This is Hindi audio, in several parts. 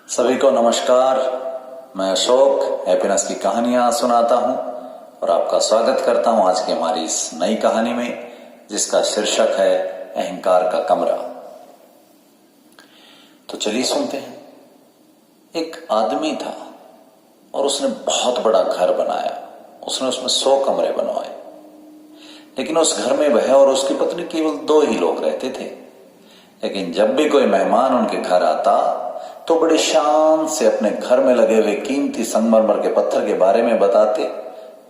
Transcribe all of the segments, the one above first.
सभी को नमस्कार। मैं अशोक हैप्पीनेस की कहानियां सुनाता हूं और आपका स्वागत करता हूं आज की हमारी इस नई कहानी में, जिसका शीर्षक है अहंकार का कमरा। तो चलिए सुनते हैं। एक आदमी था और उसने बहुत बड़ा घर बनाया। उसने उसमें 100 कमरे बनवाए, लेकिन उस घर में वह और उसकी पत्नी केवल 2 ही लोग रहते थे। लेकिन जब भी कोई मेहमान उनके घर आता तो बड़े शान से अपने घर में लगे हुए कीमती संगमरमर के पत्थर के बारे में बताते,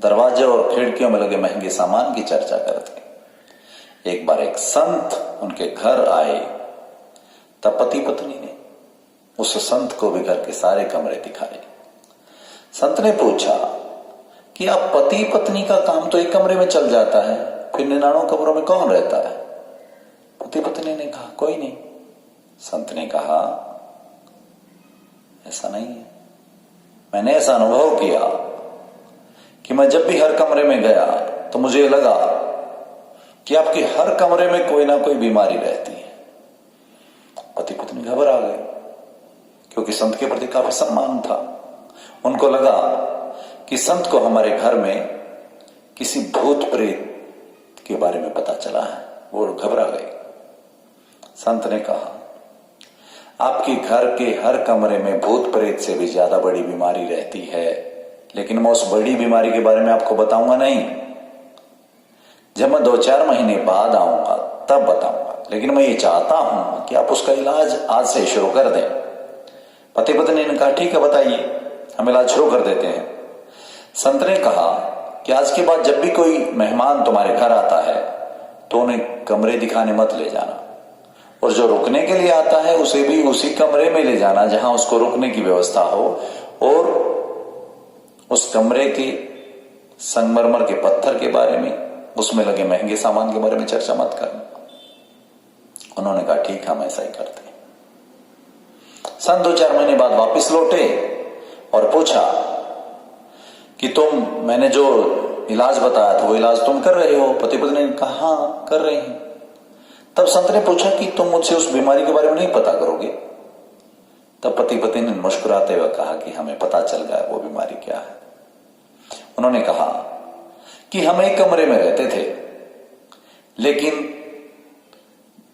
दरवाजे और खिड़कियों में लगे महंगे सामान की चर्चा करते। एक बार एक संत उनके घर आए, तब पति पत्नी ने उस संत को भी घर के सारे कमरे दिखाए। संत ने पूछा कि आप पति पत्नी का काम तो एक कमरे में चल जाता है, फिर 99 कमरों में कौन रहता है? पति पत्नी ने कहा कोई नहीं। संत ने कहा ऐसा नहीं है। मैंने ऐसा अनुभव किया कि मैं जब भी हर कमरे में गया तो मुझे लगा कि आपके हर कमरे में कोई ना कोई बीमारी रहती है। पति पत्नी घबरा गए, क्योंकि संत के प्रति काफी सम्मान था। उनको लगा कि संत को हमारे घर में किसी भूत प्रेत के बारे में पता चला है। वो घबरा गए। संत ने कहा आपके घर के हर कमरे में भूत प्रेत से भी ज्यादा बड़ी बीमारी रहती है, लेकिन मैं उस बड़ी बीमारी के बारे में आपको बताऊंगा नहीं। जब मैं 2-4 महीने बाद आऊंगा तब बताऊंगा, लेकिन मैं ये चाहता हूं कि आप उसका इलाज आज से शुरू कर दें। पति पत्नी ने कहा ठीक है बताइए, हम इलाज शुरू कर देते हैं। संत ने कहा कि आज के बाद जब भी कोई मेहमान तुम्हारे घर आता है तो उन्हें कमरे दिखाने मत ले जाना, और जो रुकने के लिए आता है उसे भी उसी कमरे में ले जाना जहां उसको रुकने की व्यवस्था हो, और उस कमरे के संगमरमर के पत्थर के बारे में, उसमें लगे महंगे सामान के बारे में चर्चा मत करना। उन्होंने कहा ठीक हम ऐसा ही करते हैं। सन 2-4 महीने बाद वापस लौटे और पूछा कि मैंने जो इलाज बताया था वो इलाज तुम कर रहे हो? पति पत्नी ने कहा हाँ कर रहे हैं। तब संत ने पूछा कि तुम मुझसे उस बीमारी के बारे में नहीं पता करोगे? तब पति पत्नी ने मुस्कुराते हुए कहा कि हमें पता चल गया वो बीमारी क्या है। उन्होंने कहा कि हम एक कमरे में रहते थे, लेकिन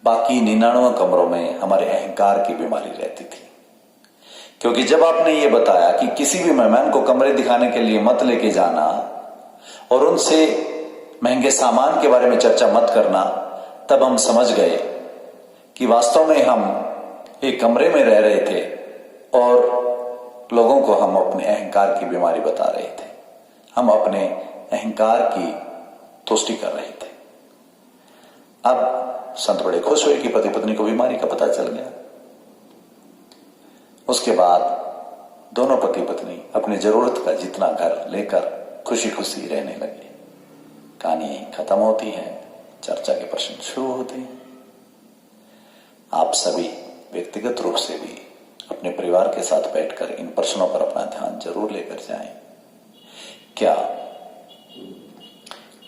बाकी 99 कमरों में हमारे अहंकार की बीमारी रहती थी। क्योंकि जब आपने ये बताया कि किसी भी मेहमान को कमरे दिखाने के लिए मत लेके जाना और उनसे महंगे सामान के बारे में चर्चा मत करना, तब हम समझ गए कि वास्तव में हम एक कमरे में रह रहे थे और लोगों को हम अपने अहंकार की बीमारी बता रहे थे। हम अपने अहंकार की तुष्टि कर रहे थे। अब संत बड़े खुश हुए कि पति पत्नी को बीमारी का पता चल गया। उसके बाद दोनों पति पत्नी अपनी जरूरत का जितना घर लेकर खुशी खुशी रहने लगे। कहानी यहीं खत्म होती है, चर्चा के प्रश्न शुरू होते हैं। आप सभी व्यक्तिगत रूप से भी अपने परिवार के साथ बैठकर इन प्रश्नों पर अपना ध्यान जरूर लेकर जाएं।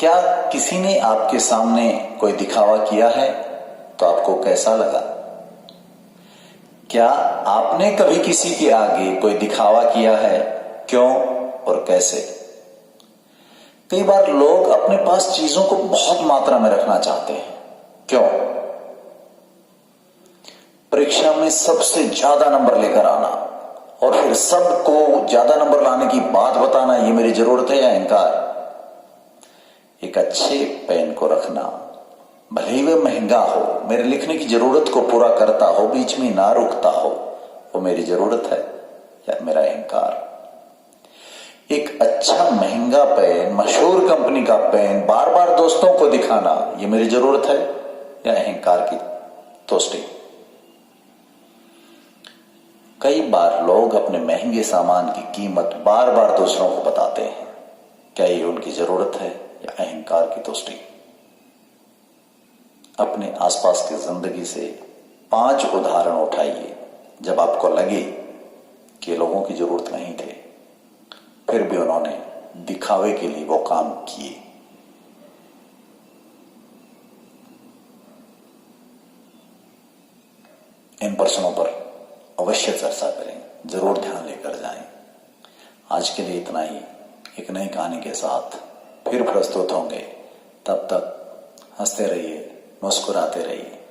क्या किसी ने आपके सामने कोई दिखावा किया है तो आपको कैसा लगा? क्या आपने कभी किसी के आगे कोई दिखावा किया है? क्यों और कैसे? कई बार लोग अपने पास चीजों को बहुत मात्रा में रखना चाहते हैं। क्यों? परीक्षा में सबसे ज्यादा नंबर लेकर आना और फिर सबको ज्यादा नंबर लाने की बात बताना, ये मेरी जरूरत है या अहंकार? एक अच्छे पेन को रखना, भले ही वह महंगा हो, मेरे लिखने की जरूरत को पूरा करता हो, बीच में ना रुकता हो, वो मेरी जरूरत है या मेरा अहंकार? एक अच्छा महंगा पेन, मशहूर कंपनी का पेन बार बार दोस्तों को दिखाना, ये मेरी जरूरत है या अहंकार की तुष्टि? कई बार लोग अपने महंगे सामान की कीमत बार बार दूसरों को बताते हैं। क्या ये उनकी जरूरत है या अहंकार की तुष्टि? अपने आसपास की जिंदगी से 5 उदाहरण उठाइए जब आपको लगे कि लोगों की जरूरत नहीं थे, फिर भी उन्होंने दिखावे के लिए वो काम किए। इन प्रश्नों पर अवश्य चर्चा करें। जरूर ध्यान लेकर जाएं। आज के लिए इतना ही। एक नई कहानी के साथ फिर प्रस्तुत होंगे। तब तक हंसते रहिए, मुस्कुराते रहिए।